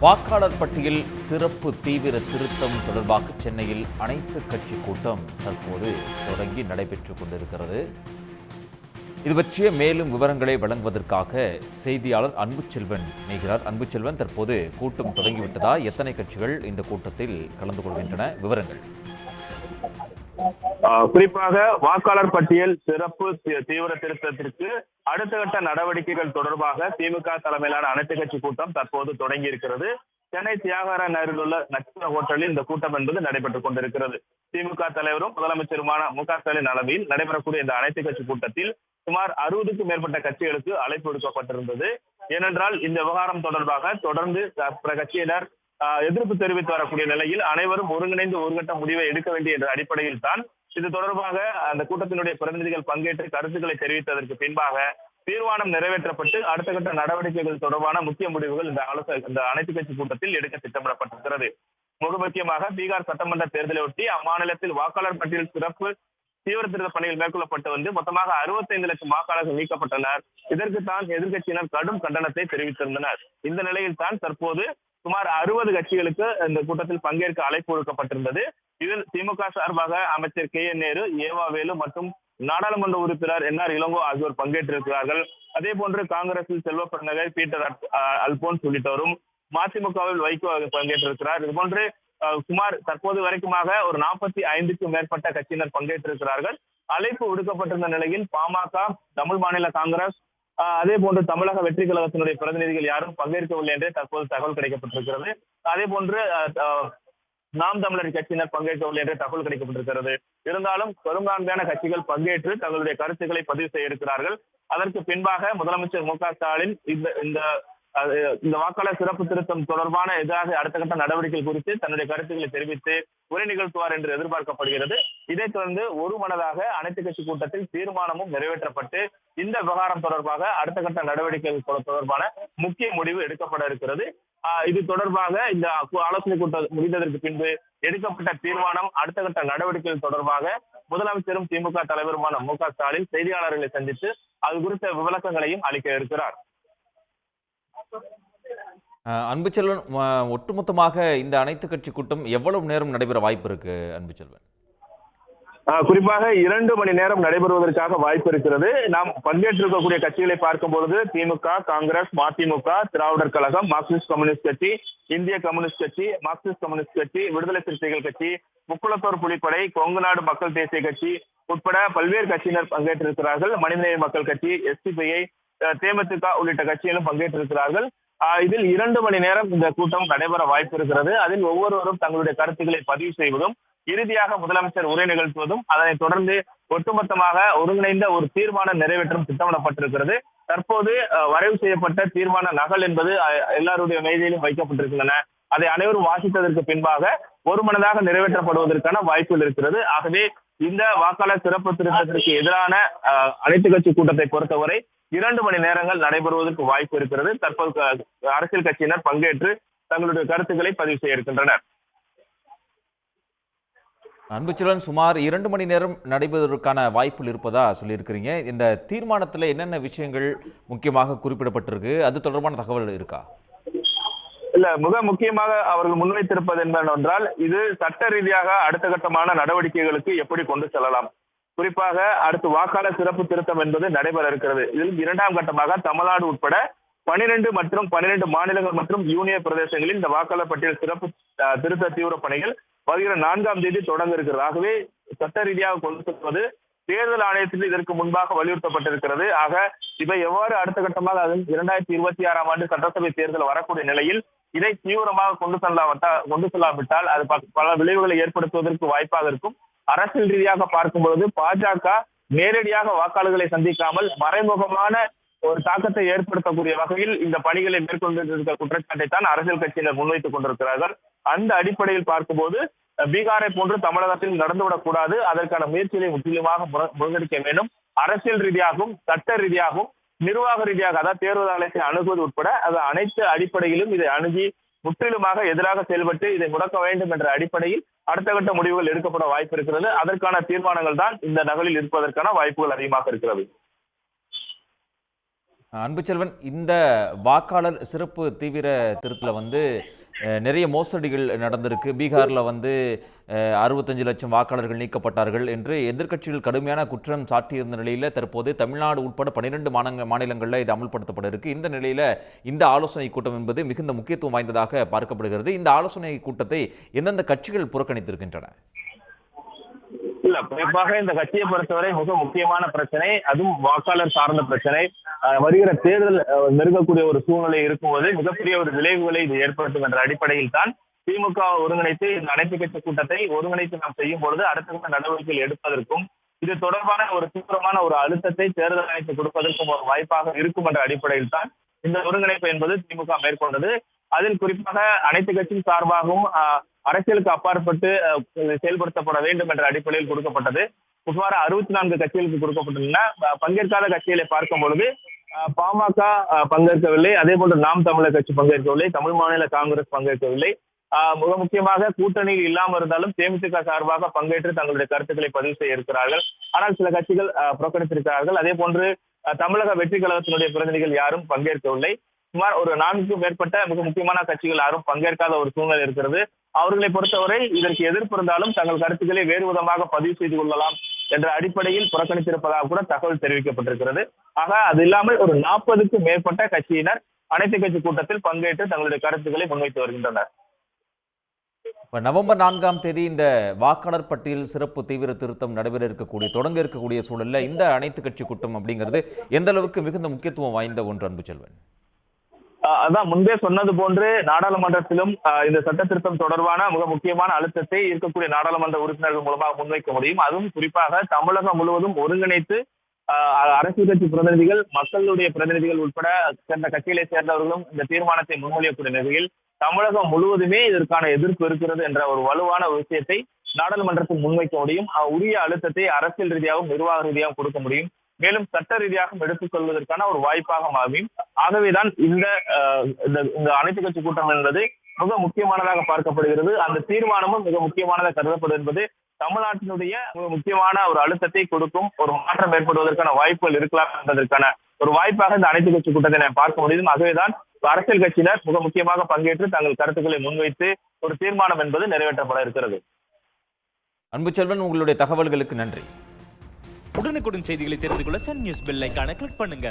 வாக்காளர் பட்டியல் சிறப்பு தீவிர திருத்தம் தொடர்பாக சென்னையில் அனைத்து கட்சி கூட்டம் தற்போது தொடங்கி நடைபெற்றுக் கொண்டிருக்கிறது. இது பற்றிய மேலும் விவரங்களை வழங்குவதற்காக செய்தியாளர் அன்புச்செல்வன் இணைகிறார். அன்புச்செல்வன், தற்போது கூட்டம் தொடங்கிவிட்டதா? எத்தனை கட்சிகள் இந்த கூட்டத்தில் கலந்து கொள்கின்றன? விவரங்கள். குறிப்பாக வாக்காளர் பட்டியல் சிறப்பு தீவிர திருத்தத்திற்கு அடுத்த கட்ட நடவடிக்கைகள் தொடர்பாக திமுக தலைமையிலான அனைத்து கட்சி கூட்டம் தற்போது தொடங்கி இருக்கிறது. சென்னை தியாகராய நகரில் உள்ள நட்சத்திர ஹோட்டலில் இந்த கூட்டம் என்பது நடைபெற்றுக் கொண்டிருக்கிறது. திமுக தலைவரும் முதலமைச்சருமான மு.க.ஸ்டாலின் தலைமையில் நடைபெறக்கூடிய இந்த அனைத்து கட்சி கூட்டத்தில் சுமார் 60க்கும் மேற்பட்ட கட்சிகளுக்கு அழைப்பு விடுக்கப்பட்டிருந்தது. ஏனென்றால் இந்த விவகாரம் தொடர்பாக தொடர்ந்து கட்சியினர் எதிர்ப்பு தெரிவித்து வரக்கூடிய நிலையில் அனைவரும் ஒருங்கிணைந்து ஒரு கட்ட முடிவை எடுக்க வேண்டிய என்ற அடிப்படையில் தான் இது தொடர்பாக அந்த கூட்டத்தினுடைய பிரதிநிதிகள் பங்கேற்று கருத்துக்களை தெரிவித்ததற்கு பின்பாக தீர்மானம் நிறைவேற்றப்பட்டு அடுத்த கட்ட நடவடிக்கைகள் தொடர்பான முக்கிய முடிவுகள் இந்த அனைத்து கட்சி கூட்டத்தில் எடுக்க திட்டமிடப்பட்டிருக்கிறது. முக்கியமாக பீகார் சட்டமன்ற தேர்தலை ஒட்டி அம்மாநிலத்தில் வாக்காளர் பட்டியல் சிறப்பு தீவிர திருத்த பணிகள் மேற்கொள்ளப்பட்டு மொத்தமாக 65 லட்சம் வாக்காளர்கள் நீக்கப்பட்டனர். இதற்கு தான் எதிர்கட்சியினர் கடும் கண்டனத்தை தெரிவித்திருந்தனர். இந்த நிலையில் தான் தற்போது சுமார் 60 கட்சிகளுக்கு இந்த கூட்டத்தில் பங்கேற்க அழைப்பு விடுக்கப்பட்டிருந்தது. இதில் திமுக சார்பாக அமைச்சர் கே.என். நேரு, ஏவா வேலு மற்றும் நாடாளுமன்ற உறுப்பினர் என்.ஆர். இளங்கோ ஆகியோர் பங்கேற்றிருக்கிறார்கள். அதே போன்று காங்கிரஸில் செல்வ பெருந்தகை, பீட்டர் அல்போன்ஸ் உள்ளிட்டோரும், மதிமுகவில் வைகோ பங்கேற்றிருக்கிறார். இதுபோன்று சுமார் தற்போது வரைக்குமாக ஒரு 45க்கும் மேற்பட்ட கட்சியினர் பங்கேற்றிருக்கிறார்கள். அழைப்பு விடுக்கப்பட்டிருந்த நிலையில் பாமக, தமிழ் மாநில காங்கிரஸ், அதே போன்று தமிழக வெற்றி கழகத்தினுடைய பிரதிநிதிகள் யாரும் பங்கேற்கவில்லை என்றே தற்போது தகவல் கிடைக்கப்பட்டிருக்கிறது. அதே போன்று நாம் தமிழர் கட்சியினர் பங்கேற்கவில்லை என்றே தகவல் கிடைக்கப்பட்டிருக்கிறது. இருந்தாலும் பெரும்பான்மையான கட்சிகள் பங்கேற்று தங்களுடைய கருத்துக்களை பதிவு செய்ய இருக்கிறார்கள். அதற்கு பின்பாக முதலமைச்சர் மு.க.ஸ்டாலின் இந்த வாக்காளர் சிறப்பு திருத்தம் தொடர்பான எதிராக அடுத்த கட்ட நடவடிக்கை குறித்து தன்னுடைய கருத்துக்களை தெரிவித்து உரை நிகழ்த்துவார் என்று எதிர்பார்க்கப்படுகிறது. இதைத் தொடர்ந்து ஒருமனதாக அனைத்து கட்சி கூட்டத்தில் தீர்மானமும் நிறைவேற்றப்பட்டு இந்த விவகாரம் தொடர்பாக அடுத்த கட்ட நடவடிக்கைகள் தொடர்பான முக்கிய முடிவு எடுக்கப்பட இருக்கிறது. இது தொடர்பாக இந்த ஆலோசனை கூட்டம் முடிந்ததற்கு பின்பு எடுக்கப்பட்ட தீர்மானம் அடுத்த கட்ட நடவடிக்கைகள் தொடர்பாக முதலமைச்சரும் திமுக தலைவருமான மு.க.ஸ்டாலின் செய்தியாளர்களை சந்தித்து அது குறித்த விளக்கங்களையும் அளிக்க இருக்கிறார். அன்புச்செல்வன், ஒட்டுமொத்தமாக இந்த அனைத்து கட்சி கூட்டம் எவ்வளவு நேரம் நடைபெற வாய்ப்பு இருக்கு? அன்புச்செல்வன், குறிப்பாக 2 மணி நேரம் நடைபெறுவதற்காக வாய்ப்பு இருக்கிறது. நாம் பங்கேற்றிருக்கக்கூடிய கட்சிகளை பார்க்கும் பொழுது திமுக, காங்கிரஸ், மதிமுக, திராவிடர் கழகம், மார்க்சிஸ்ட் கம்யூனிஸ்ட் கட்சி, இந்திய கம்யூனிஸ்ட் கட்சி, மார்க்சிஸ்ட் கம்யூனிஸ்ட் கட்சி, விடுதலை சிறுத்தைகள் கட்சி, முக்குளத்தோர் புலிப்படை, கொங்கு நாடு மக்கள் தேசிய கட்சி உட்பட பல்வேறு கட்சியினர் பங்கேற்றிருக்கிறார்கள். மனிதநேய மக்கள் கட்சி, எஸ்டிபிஐ, தேமுதிக உள்ளிட்ட கட்சிகளும் பங்கேற்றிருக்கிறார்கள். இதில் 2 மணி நேரம் இந்த கூட்டம் நடைபெற வாய்ப்பு இருக்கிறது. அதில் ஒவ்வொருவரும் தங்களுடைய கருத்துக்களை பதிவு செய்வதும் இறுதியாக முதலமைச்சர் உரை நிகழ்த்துவதும் அதனைத் தொடர்ந்து ஒட்டுமொத்தமாக ஒருங்கிணைந்த ஒரு தீர்மானம் நிறைவேற்றும் திட்டமிடப்பட்டிருக்கிறது. தற்போது வரைவு செய்யப்பட்ட தீர்மான நகல் என்பது எல்லாருடைய மேஜையிலும் வைக்கப்பட்டிருக்கின்றன. அதை அனைவரும் வாசித்ததற்கு பின்பாக ஒருமனதாக நிறைவேற்றப்படுவதற்கான வாய்ப்புகள் இருக்கிறது. ஆகவே இந்த வாக்காளர் சிறப்பு திருத்தத்திற்கு எதிரான அனைத்து கட்சி கூட்டத்தை பொறுத்தவரை 2 மணி நேரங்கள் நடைபெறுவதற்கு வாய்ப்பு இருக்கிறது. தற்போது அரசியல் கட்சியினர் பங்கேற்று தங்களுடைய கருத்துக்களை பதிவு செய்ய இருக்கின்றனர். அன்புச்செல்வன், சுமார் 2 மணி நேரம் நடைபெறுவதற்கான வாய்ப்புகள் இருப்பதா சொல்லியிருக்கிறீங்க. இந்த தீர்மானத்தில் என்னென்ன விஷயங்கள் முக்கியமாக குறிப்பிடப்பட்டிருக்கு, அது தொடர்பான தகவல் இருக்கா? இல்ல, மிக முக்கியமாக அவர்கள் முன்வைத்திருப்பது என்னவென்றால், இது சட்ட ரீதியாக அடுத்த கட்டமான நடவடிக்கைகளுக்கு எப்படி கொண்டு செல்லலாம். குறிப்பாக அடுத்து வாக்காளர் சிறப்பு திருத்தம் என்பது நடைபெற இருக்கிறது. இதில் 2ஆம் கட்டமாக தமிழ்நாடு உட்பட 12 மாநிலங்கள் மற்றும் யூனியன் பிரதேசங்களில் இந்த வாக்காளர் பட்டியல் சிறப்பு திருத்த தீவிர பணிகள் வருகிற 4ஆம் தேதி தொடங்க இருக்கிறது. ஆகவே சட்ட ரீதியாக கொண்டு செல்வது தேர்தல் ஆணையத்தில் இதற்கு முன்பாக வலியுறுத்தப்பட்டிருக்கிறது. ஆக இவை எவ்வாறு அடுத்த கட்டமாக 2026ஆம் ஆண்டு சட்டசபை தேர்தல் வரக்கூடிய நிலையில் இதை தீவிரமாக கொண்டு செல்லாவிட்டால் அது பல விளைவுகளை ஏற்படுத்துவதற்கு வாய்ப்பாக இருக்கும். அரசியல் ரீதியாக பார்க்கும் பொழுது பாஜக நேரடியாக வாக்காளர்களை சந்திக்காமல் மறைமுகமான ஒரு தாக்கத்தை ஏற்படுத்தக்கூடிய வகையில் இந்த பணிகளை மேற்கொண்டிருக்கிற குற்றச்சாட்டை தான் அரசியல் கட்சியினர் முன்வைத்துக் கொண்டிருக்கிறார்கள். அந்த அடிப்படையில் பார்க்கும்போது பீகாரை போன்று தமிழகத்தில் நடந்துவிடக் கூடாது. அதற்கான முயற்சிகளை முற்றிலுமாக முன்னெடுக்க வேண்டும். அரசியல் ரீதியாகவும் சட்ட ரீதியாகவும் நிர்வாக ரீதியாக, அதாவது தேர்தல் ஆணையத்தை அணுகுவது உட்பட அது அனைத்து அடிப்படையிலும் இதை அணுகி முற்றிலுமாக எதிராக செயல்பட்டு இதை முடக்க வேண்டும் என்ற அடிப்படையில் அடுத்த கட்ட முடிவுகள் எடுக்கப்பட வாய்ப்பு இருக்கிறது. அதற்கான தீர்மானங்கள் தான் இந்த நகலில் இருப்பதற்கான வாய்ப்புகள் அதிகமாக இருக்கிறது. அன்புச்செல்வன், இந்த வாக்காளர் சிறப்பு தீவிர திருத்தத்தில் வந்து நிறைய மோசடிகள் நடந்திருக்கு. பீகாரில் வந்து 65 லட்சம் வாக்காளர்கள் நீக்கப்பட்டார்கள் என்று எதிர்க்கட்சிகள் கடுமையான குற்றம் சாட்டியிருந்த நிலையில் தற்போது தமிழ்நாடு உட்பட 12 மாநிலங்களில் இது அமல்படுத்தப்பட இருக்கு. இந்த நிலையில் இந்த ஆலோசனை கூட்டம் என்பது மிகுந்த முக்கியத்துவம் வாய்ந்ததாக பார்க்கப்படுகிறது. இந்த ஆலோசனை கூட்டத்தை எந்தெந்த கட்சிகள் புறக்கணித்திருக்கின்றன? இல்ல, குறிப்பாக இந்த கட்சியை பொறுத்தவரை மிக முக்கியமான பிரச்சனை, அதுவும் வாக்காளர் சார்ந்த பிரச்சனை. வருகிற தேர்தல் நெருங்கக்கூடிய ஒரு சூழ்நிலை இருக்கும்போது மிகப்பெரிய ஒரு விளைவுகளை இது ஏற்படுத்தும் என்ற அடிப்படையில் தான் திமுக ஒருங்கிணைத்து இந்த அனைத்து கட்சி கூட்டத்தை ஒருங்கிணைத்து நாம் செய்யும் பொழுது அடுத்த கட்ட நடவடிக்கைகள் எடுப்பதற்கும் இது தொடர்பான ஒரு தீவிரமான ஒரு அழுத்தத்தை தேர்தல் ஆணையத்தை கொடுப்பதற்கும் ஒரு வாய்ப்பாக இருக்கும் என்ற அடிப்படையில் தான் இந்த ஒருங்கிணைப்பு என்பது திமுக மேற்கொண்டது. அதில் குறிப்பாக அனைத்து கட்சியின் சார்பாகவும் அரசியலுக்கு அப்பாற்பட்டு செயல்படுத்தப்பட வேண்டும் என்ற அடிப்படையில் கொடுக்கப்பட்டது. சுமார் 64 கட்சிகளுக்கு கொடுக்கப்பட்டுள்ளன. பங்கேற்காத கட்சிகளை பார்க்கும் பொழுது பாமக பங்கேற்கவில்லை, அதே போன்று நாம் தமிழர் கட்சி பங்கேற்கவில்லை, தமிழ் மாநில காங்கிரஸ் பங்கேற்கவில்லை. மிக முக்கியமாக கூட்டணியில் இல்லாமல் இருந்தாலும் தேமுதிக சார்பாக பங்கேற்று தங்களுடைய கருத்துக்களை பதிவு செய்ய இருக்கிறார்கள். ஆனால் சில கட்சிகள் புறக்கணித்திருக்கிறார்கள். அதே போன்று தமிழக வெற்றி கழகத்தினுடைய பிரதிநிதிகள் யாரும் பங்கேற்கவில்லை. சுமார் ஒரு 4க்கும் மேற்பட்ட மிக முக்கியமான கட்சிகள் யாரும் பங்கேற்காத ஒரு சூழ்நிலை இருக்கிறது. அவர்களை பொறுத்தவரை இதற்கு எதிர்ப்பு இருந்தாலும் தங்கள் கருத்துக்களை வேறு விதமாக பதிவு செய்து கொள்ளலாம் என்ற அடிப்படையில் புறக்கணித்திருப்பதாக கூட தகவல் தெரிவிக்கப்பட்டிருக்கிறது. ஆக அது இல்லாமல் ஒரு 40க்கும் மேற்பட்ட கட்சியினர் அனைத்து கட்சி கூட்டத்தில் பங்கேற்று தங்களுடைய கருத்துக்களை முன்வைத்து வருகின்றனர். நவம்பர் 4ஆம் தேதி இந்த வாக்காளர் பட்டியல் சிறப்பு தீவிர திருத்தம் தொடங்க இருக்கக்கூடிய சூழல்ல இந்த அனைத்து கட்சி கூட்டம் அப்படிங்கிறது எந்த அளவுக்கு மிகுந்த முக்கியத்துவம் வாய்ந்த ஒன்று அன்புச்செல்வன்? அதான் முன்பே சொன்னது போன்று நாடாளுமன்றத்திலும் இந்த சட்ட திருத்தம் தொடர்பான மிக முக்கியமான அழுத்தத்தை இருக்கக்கூடிய நாடாளுமன்ற உறுப்பினர்கள் மூலமாக முன்வைக்க முடியும். அதுவும் குறிப்பாக தமிழகம் முழுவதும் ஒருங்கிணைத்து அரசியல் கட்சி பிரதிநிதிகள், மக்களுடைய பிரதிநிதிகள் உட்பட சேர்ந்த கட்சிகளை சேர்ந்தவர்களும் இந்த தீர்மானத்தை முன்மொழியக்கூடிய நிலையில் தமிழகம் முழுவதுமே இதற்கான எதிர்ப்பு இருக்கிறது என்ற ஒரு வலுவான விஷயத்தை நாடாளுமன்றத்தில் முன்வைக்க முடியும். உரிய அழுத்தத்தை அரசியல் ரீதியாகவும் நிர்வாக ரீதியாகவும் கொடுக்க முடியும். மேலும் சட்ட ரீதியாக எடுத்துக் கொள்வதற்கான ஒரு வாய்ப்பாக அமையும். ஆகவேதான் இந்த அனைத்து கட்சி கூட்டம் என்பது மிக முக்கியமானதாக பார்க்கப்படுகிறது. அந்த தீர்மானமும் மிக முக்கியமானதாக கருதப்படும் என்பது தமிழ்நாட்டினுடைய மிக முக்கியமான ஒரு அழுத்தத்தை கொடுக்கும், ஒரு மாற்றம் ஏற்படுவதற்கான வாய்ப்புகள் இருக்கலாம் என்பதற்கான ஒரு வாய்ப்பாக இந்த அனைத்து கட்சி கூட்டத்தை நாம் பார்க்க முடியும். ஆகவேதான் அரசியல் கட்சியினர் மிக முக்கியமாக பங்கேற்று தங்கள் கருத்துக்களை முன்வைத்து ஒரு தீர்மானம் என்பது நிறைவேற்றப்பட இருக்கிறது. அன்புச்செல்வன், உங்களுடைய தகவல்களுக்கு நன்றி. உடனுக்குடன் செய்திகளை தெரிந்து கொள்ள சன் நியூஸ் பெல் ஐகானை கிளிக் பண்ணுங்க.